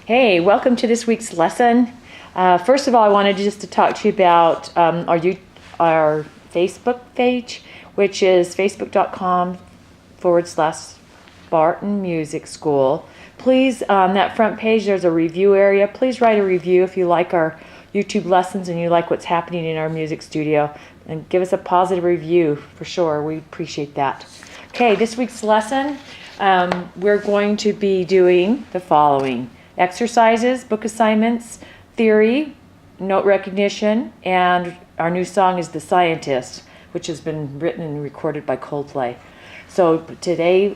Hey, welcome to this week's lesson. First of all, I wanted just to talk to you about our Facebook page, which is facebook.com/Barton Music School. Please, on that front page, there's a review area. Please write a review if you like our YouTube lessons and you like what's happening in our music studio. And give us a positive review for sure. We appreciate that. Okay, this week's lesson, we're going to be doing the following: exercises, book assignments, theory, note recognition, and our new song is The Scientist, which has been written and recorded by Coldplay. So today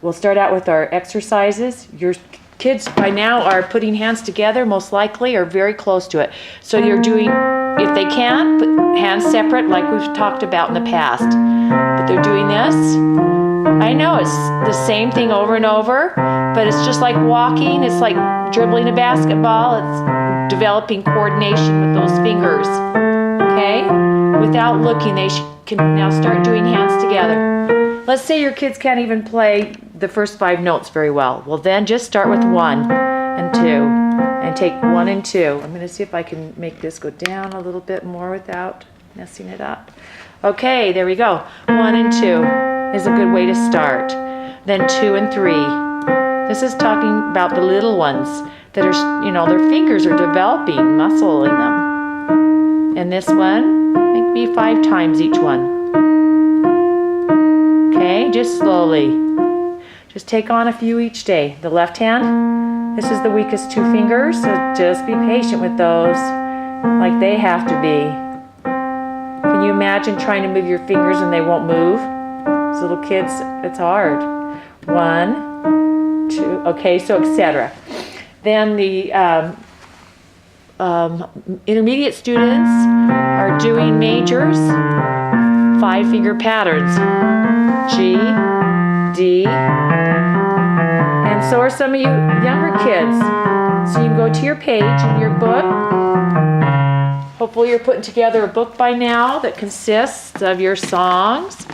we'll start out with our exercises. Your kids by now are putting hands together, most likely, or very close to it. So you're doing, if they can, put hands separate like we've talked about in the past. But they're doing this. I know it's the same thing over and over, but it's just like walking. It's like dribbling a basketball. It's developing coordination with those fingers. Okay? Without looking, they can now start doing hands together. Let's say your kids can't even play the first 5 notes very well. Well, then just start with 1 and 2 and take 1 and 2. I'm going to see if I can make this go down a little bit more without messing it up. Okay, there we go. 1 and 2 is a good way to start. Then 2 and 3. This is talking about the little ones that are, their fingers are developing muscle in them. And this one, maybe 5 times each one. Okay, just slowly. Just take on a few each day. The left hand, this is the weakest 2 fingers, so just be patient with those like they have to be. Can you imagine trying to move your fingers and they won't move? As little kids, it's hard. 1, 2, okay, so etc. Then the intermediate students are doing majors, 5-finger patterns. G, D, and so are some of you younger kids. So you can go to your page in your book. Hopefully you're putting together a book by now that consists of your songs,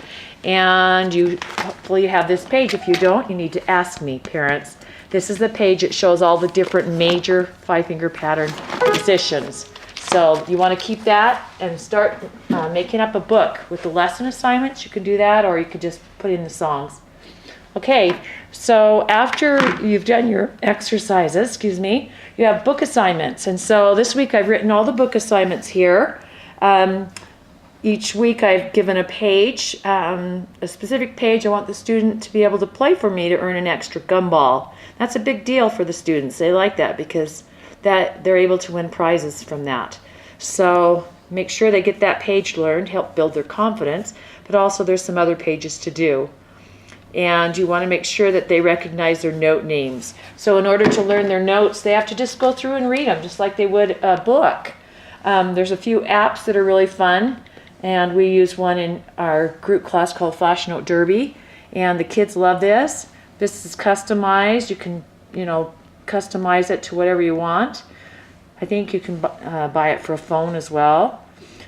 and hopefully you have this page. If you don't, you need to ask me, parents. This is the page that shows all the different major 5-finger pattern positions. So you want to keep that and start making up a book with the lesson assignments. You can do that, or you could just put in the songs. Okay, so after you've done your exercises, you have book assignments. And so this week I've written all the book assignments here. Each week I've given a page, a specific page I want the student to be able to play for me to earn an extra gumball. That's a big deal for the students. They like that because they're able to win prizes from that. So make sure they get that page learned, help build their confidence, but also there's some other pages to do. And you want to make sure that they recognize their note names. So in order to learn their notes, they have to just go through and read them, just like they would a book. There's a few apps that are really fun, and we use one in our group class called Flash Note Derby, and the kids love this. This is customized. You can, customize it to whatever you want. I think you can buy it for a phone as well.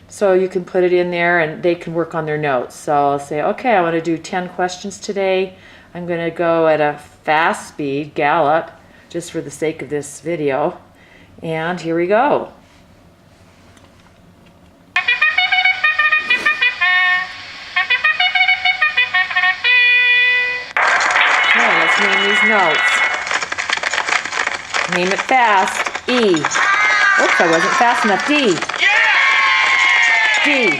So you can put it in there and they can work on their notes. So I'll say, okay, I want to do 10 questions today. I'm going to go at a fast speed, gallop, just for the sake of this video. And here we go. Okay, let's name these notes. Name it fast. E. Oops, I wasn't fast enough. D. D.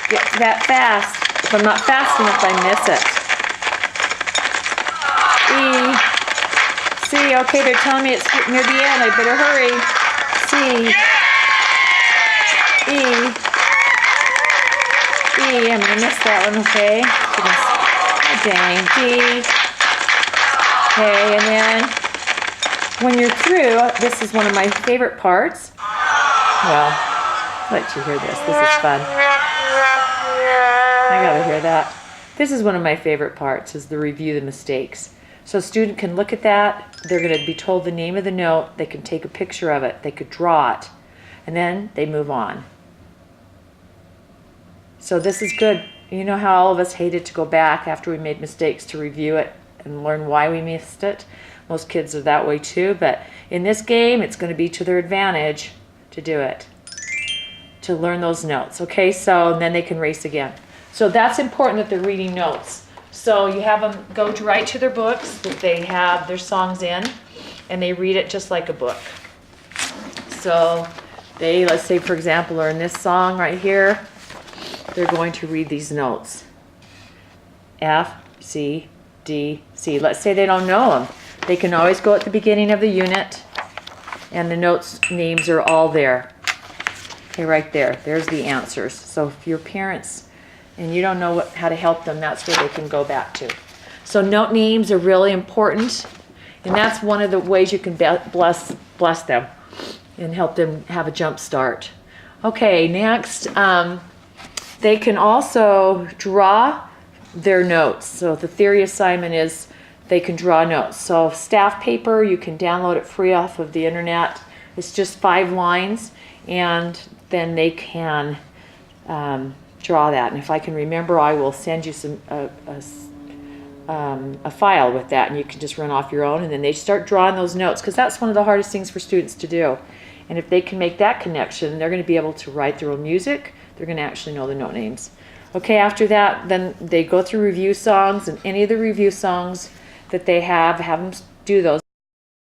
Get to that fast. If I'm not fast enough, I miss it. E. C. Okay, they're telling me it's near the end. I better hurry. C. E. E. I'm going to miss that one, okay? Oh, dang. D. Okay, and then when you're through, this is one of my favorite parts. Well, I'll let you hear this. This is fun. I gotta hear that. This is one of my favorite parts, is the review the mistakes. So a student can look at that. They're going to be told the name of the note. They can take a picture of it. They could draw it. And then they move on. So this is good. You know how all of us hated to go back after we made mistakes to review it can learn why we missed it. Most kids are that way too, but in this game, it's going to be to their advantage to do it, to learn those notes. Okay, so and then they can race again. So that's important that they're reading notes. So you have them go right to their books that they have their songs in, and they read it just like a book. So they, let's say for example, are in this song right here, they're going to read these notes. F, C, D, C. Let's say they don't know them. They can always go at the beginning of the unit, and the notes names are all there. Okay, right there. There's the answers. So if your parents and you don't know how to help them, that's where they can go back to. So note names are really important, and that's one of the ways you can bless them and help them have a jump start. Okay, next, they can also draw their notes. So the theory assignment is they can draw notes. So staff paper, you can download it free off of the internet. It's just 5 lines, and then they can draw that. And if I can remember, I will send you a file with that, and you can just run off your own, and then they start drawing those notes, because that's one of the hardest things for students to do. And if they can make that connection, they're going to be able to write their own music. They're going to actually know the note names. Okay, after that, then they go through review songs, and any of the review songs that they have them do those.